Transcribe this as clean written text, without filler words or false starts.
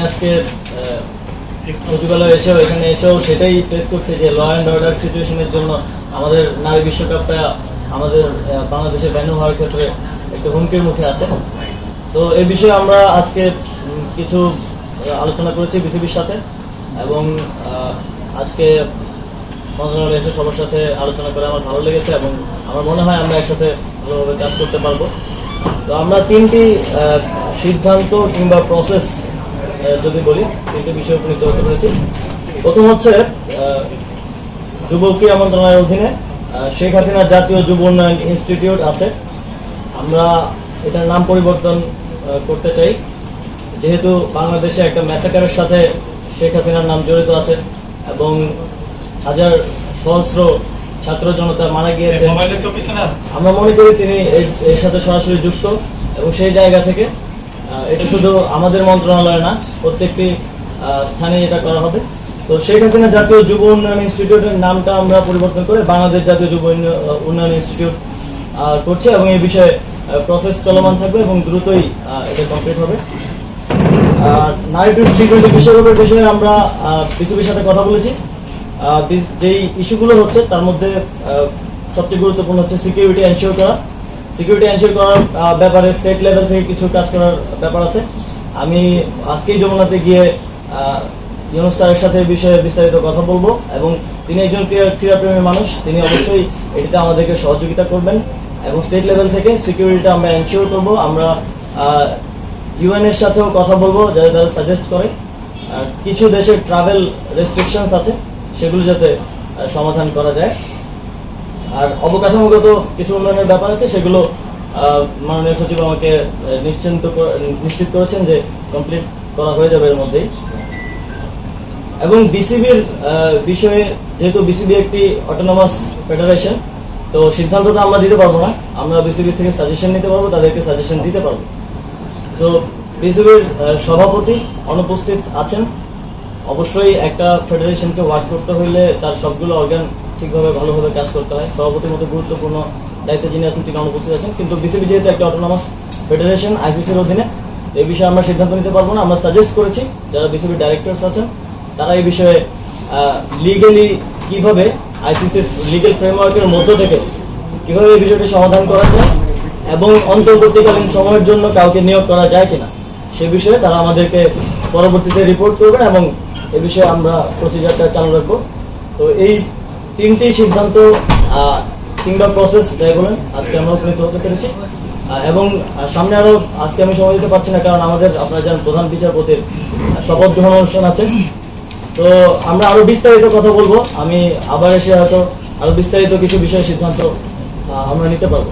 আজকে সচিবালয়ে এসেও সেটাই ফেস করছে যে ল অ্যান্ড অর্ডার সিচুয়েশনের জন্য আমাদের নারী বিশ্বকাপটা আমাদের বাংলাদেশে ব্যান হওয়ার ক্ষেত্রে একটা হুমকির মুখে আছে। তো এই বিষয়ে আমরা আজকে কিছু আলোচনা করেছি বিসিবির সাথে, এবং আজকে মন্ত্রণালয়ে এসে সবার সাথে আলোচনা করে আমার ভালো লেগেছে এবং আমার মনে হয় আমরা একসাথে ভালোভাবে কাজ করতে পারবো। তো আমরা তিনটি সিদ্ধান্ত কিংবা প্রসেস যদি বলি, তিনটি বিষয়ে উপনীত হতে পেরেছি। প্রথম হচ্ছে যুব ক্রীড়া মন্ত্রণালয়ের অধীনে শেখ হাসিনা জাতীয় যুব উন্নয়ন ইনস্টিটিউট আছে। আমরা এটার নাম পরিবর্তন করতে চাই, যেহেতু বাংলাদেশে একটা ম্যাসাকারের সাথে শেখ হাসিনার নাম জড়িত আছে এবং হাজার সহস্র ছাত্র জনতা মারা গিয়েছে। আমরা মনে করি তিনি এর সাথে সরাসরি যুক্ত, এবং সেই জায়গা থেকে এটা শুধু আমাদের মন্ত্রণালয় না, প্রত্যেকটি স্থানে এটা করা হবে। তো শেখ হাসিনা জাতীয় যুব উন্নয়ন ইনস্টিটিউটের নামটা আমরা পরিবর্তন করে বাংলাদেশ জাতীয় যুব উন্নয়ন ইনস্টিটিউট করছি, এবং এই বিষয়ে প্রসেস চলমান থাকবে এবং দ্রুতই এটা কমপ্লিট হবে। নারী টি-20 বিশ্বকাপের বিষয়ে আমরা বিসিবির সাথে কথা বলেছি। যেই ইস্যুগুলো হচ্ছে তার মধ্যে সবচেয়ে গুরুত্বপূর্ণ হচ্ছে সিকিউরিটি এনশিওর করা। সিকিউরিটি এনশিওর করার ব্যাপারে স্টেট লেভেল থেকে কিছু কাজ করার ব্যাপার আছে। আমি আজকেই যমুনাতে গিয়ে ইউনুস স্যারের সাথে এই বিষয়ে বিস্তারিত কথা বলবো, এবং তিনি একজন ক্রীড়াপ্রেমী মানুষ, তিনি অবশ্যই এটিতে আমাদেরকে সহযোগিতা করবেন, এবং স্টেট লেভেল থেকে সিকিউরিটিটা আমরা এনশিওর করবো। আমরা ইউএন এর সাথেও কথা বলবো, যাতে তারা সাজেস্ট করে কিছু দেশের ট্রাভেল রেস্ট্রিকশনস আছে সেগুলো যাতে সমাধান করা যায়। আর অবকাঠামোগত কিছু উন্নয়নের ব্যাপার আছে, সেগুলো মাননীয় সচিব আমাকে নিশ্চিত করেছেন যে কমপ্লিট করা হয়ে যাবে এর মধ্যেই। এবং বিসিবির বিষয়ে, যেহেতু বিসিবি একটি অটোনমাস ফেডারেশন, তো সিদ্ধান্ত তো আমরা দিতে পারবো না, আমরা বিসিবি থেকে সাজেশন নিতে পারবো, তাদেরকে সাজেশন দিতে পারবো। সো বিসিবির সভাপতি অনুপস্থিত আছেন। অবশ্যই একটা ফেডারেশনকে ওয়ার্ক করতে হইলে তার সবগুলো অর্গান ঠিকভাবে ভালোভাবে কাজ করতে হয়। সভাপতির মতো গুরুত্বপূর্ণ দায়িত্বে যিনি আছেন তিনি অনুপস্থিত আছেন, কিন্তু বিসিবি যেহেতু একটা অটোনমাস ফেডারেশন আইসিসির অধীনে, এই বিষয়ে আমরা সিদ্ধান্ত নিতে পারবো না। আমরা সাজেস্ট করেছি যারা বিসিবির ডাইরেক্টরস আছেন তারা এই বিষয়ে লিগেলি কিভাবে আইসিসির লিগেল ফ্রেমওয়ার্কের মধ্য থেকে কিভাবে এই বিষয়টি সমাধান করা যায় এবং অন্তর্বর্তীকালীন সময়ের জন্য কাউকে নিয়োগ করা যায় কিনা সে বিষয়ে তারা আমাদেরকে পরবর্তীতে রিপোর্ট করবেন, এবং এ বিষয়ে আমরা প্রসিজারটা চালু রাখবো। তো এই তিনটি সিদ্ধান্ত কিংবা প্রসেস যাই বলেন আজকে আমরা উপনীত হতে পেরেছি, এবং সামনে আরো আজকে আমি সময় দিতে পারছি না, কারণ আমাদের আপনারা জানেন প্রধান বিচারপতির শপথ গ্রহণ অনুষ্ঠান আছে। তো আমরা আরো বিস্তারিত কথা বলবো, আমি আবার এসে হয়তো আরো বিস্তারিত কিছু বিষয়ে সিদ্ধান্ত আমরা নিতে পারবো।